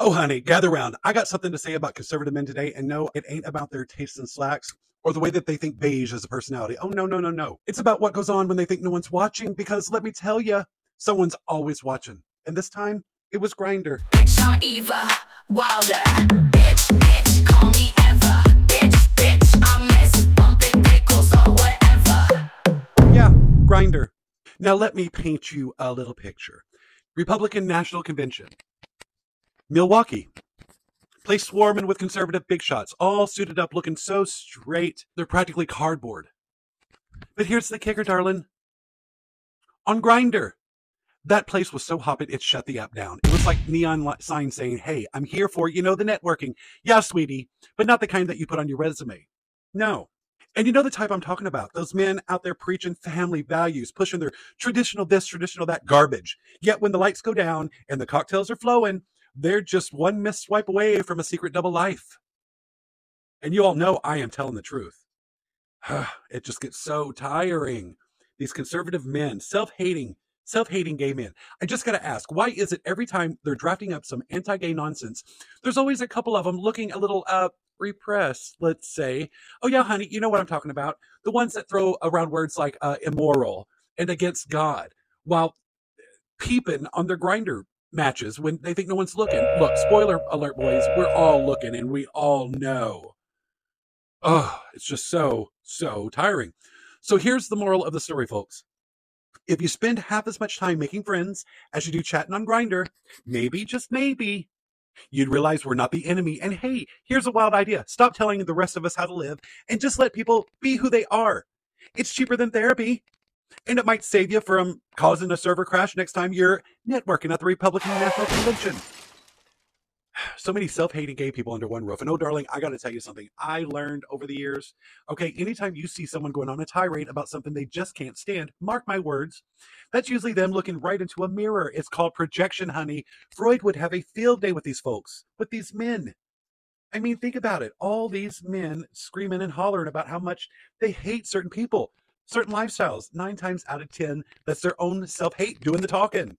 Oh, honey, gather round. I got something to say about conservative men today. And no, it ain't about their tastes in slacks or the way that they think beige is a personality. Oh, no, no, no, no. It's about what goes on when they think no one's watching, because let me tell you, someone's always watching. And this time, it was Grinder. Eva Wilder. Bitch, bitch, call me Eva. Bitch, bitch, I'm Miss BumpinPickles or whatever. Yeah, Grinder. Now let me paint you a little picture. Republican National Convention. Milwaukee. Place swarming with conservative big shots, all suited up, looking so straight, they're practically cardboard. But here's the kicker, darling. On Grindr, that place was so hopping, it shut the app down. It was like neon signs saying, hey, I'm here for, the networking. Yeah, sweetie, but not the kind that you put on your resume. No. And you know the type I'm talking about. Those men out there preaching family values, pushing their traditional this, traditional that garbage. Yet when the lights go down and the cocktails are flowing, they're just one missed swipe away from a secret double life. And you all know I am telling the truth. It just gets so tiring. These conservative men, self-hating gay men. I just got to ask, why is it every time they're drafting up some anti-gay nonsense, there's always a couple of them looking a little repressed, let's say. Oh yeah, honey, you know what I'm talking about. The ones that throw around words like immoral and against God while peeping on their Grindr matches when they think no one's looking. Look, spoiler alert, boys, we're all looking and we all know. Oh, it's just so tiring. So here's the moral of the story, folks. If you spend half as much time making friends as you do chatting on Grindr, maybe, just maybe, you'd realize we're not the enemy. And hey, here's a wild idea. Stop telling the rest of us how to live and just let people be who they are. It's cheaper than therapy. And it might save you from causing a server crash next time you're networking at the Republican National Convention. So many self-hating gay people under one roof. And oh, darling, I got to tell you something I learned over the years. Okay, anytime you see someone going on a tirade about something they just can't stand, mark my words, that's usually them looking right into a mirror. It's called projection, honey. Freud would have a field day with these folks, with these men. I mean, think about it. All these men screaming and hollering about how much they hate certain people, certain lifestyles. 9 times out of 10, that's their own self-hate doing the talking.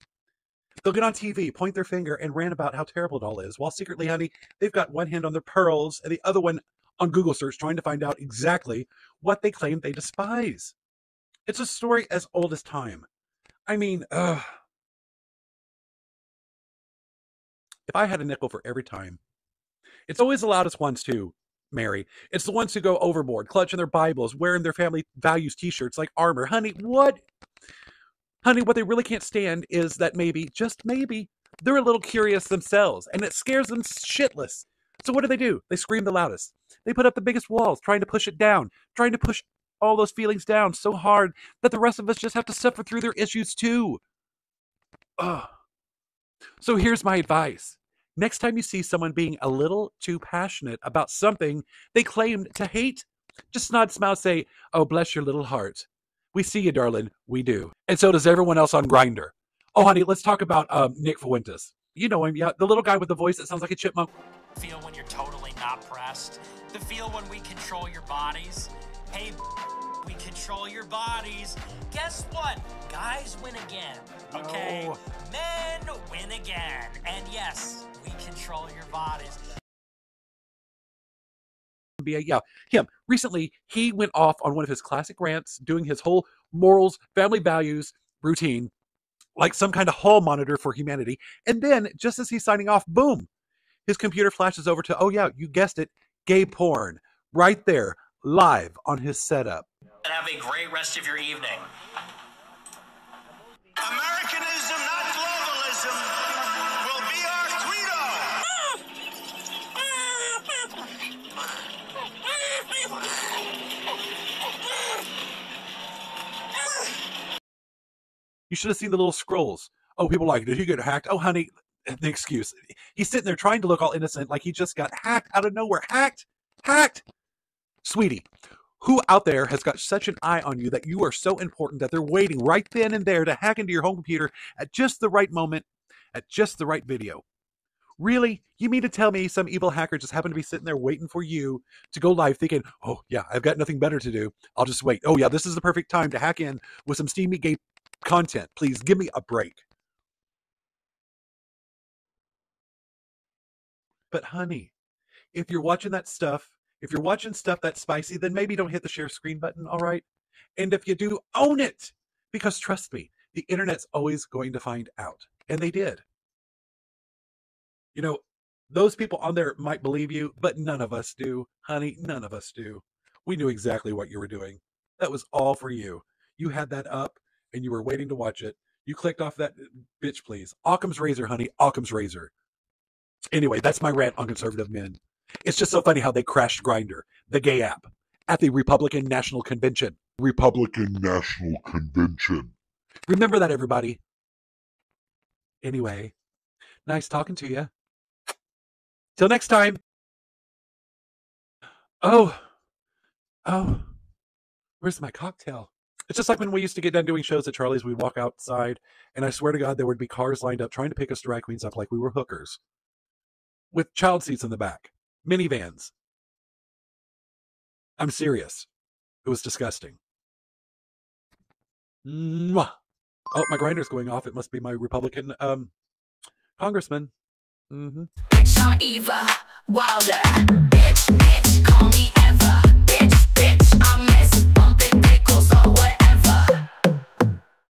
They'll get on TV, point their finger, and rant about how terrible it all is, while secretly, honey, they've got one hand on their pearls and the other one on Google search trying to find out exactly what they claim they despise. It's a story as old as time. I mean, if I had a nickel for every time, it's always the loudest ones too, Mary. It's the ones who go overboard, clutching their Bibles, wearing their family values t-shirts like armor. Honey, what? Honey, what they really can't stand is that maybe, just maybe, they're a little curious themselves, and it scares them shitless. So what do? They scream the loudest. They put up the biggest walls, trying to push it down, trying to push all those feelings down so hard that the rest of us just have to suffer through their issues too. Ugh. So here's my advice. Next time you see someone being a little too passionate about something they claimed to hate, just nod, smile, say, oh, bless your little heart. We see you, darling. We do. And so does everyone else on Grindr. Oh, honey, let's talk about Nick Fuentes. You know him, yeah. The little guy with the voice that sounds like a chipmunk. Feel when you're totally not pressed. The feel when we control your bodies. Hey, we control your bodies. Guess what? Guys win again. Okay? No. Men win again. And yes, we control your bodies. Yeah, him. Recently, he went off on one of his classic rants, doing his whole morals, family values routine, like some kind of hall monitor for humanity. And then, just as he's signing off, boom, his computer flashes over to, oh yeah, you guessed it, gay porn, right there, live on his setup. And have a great rest of your evening. Americanism, not globalism, will be our credo. You should have seen the little scrolls. Oh, people like, did he get hacked? Oh, honey, the excuse. He's sitting there trying to look all innocent like he just got hacked out of nowhere. Hacked. Sweetie, who out there has got such an eye on you that you are so important that they're waiting right then and there to hack into your home computer at just the right moment, at just the right video? Really? You mean to tell me some evil hacker just happened to be sitting there waiting for you to go live thinking, oh yeah, I've got nothing better to do. I'll just wait. Oh yeah, this is the perfect time to hack in with some steamy gay content. Please give me a break. But honey, if you're watching that stuff, if you're watching stuff that's spicy, then maybe don't hit the share screen button, all right? And if you do, own it. Because trust me, the internet's always going to find out. And they did. You know, those people on there might believe you, but none of us do. Honey, none of us do. We knew exactly what you were doing. That was all for you. You had that up and you were waiting to watch it. You clicked off that bitch, please. Occam's razor, honey. Occam's razor. Anyway, that's my rant on conservative men. It's just so funny how they crashed Grindr, the gay app, at the Republican National Convention. Republican National Convention. Remember that, everybody. Anyway, nice talking to you. Till next time. Oh, where's my cocktail? It's just like when we used to get done doing shows at Charlie's, we'd walk outside, and I swear to God, there would be cars lined up trying to pick us drag queens up like we were hookers. With child seats in the back. Minivans. I'm serious. It was disgusting. Mwah. Oh, my grinder's going off. It must be my Republican congressman. Bitch, I'm Eva Wilder. Bitch.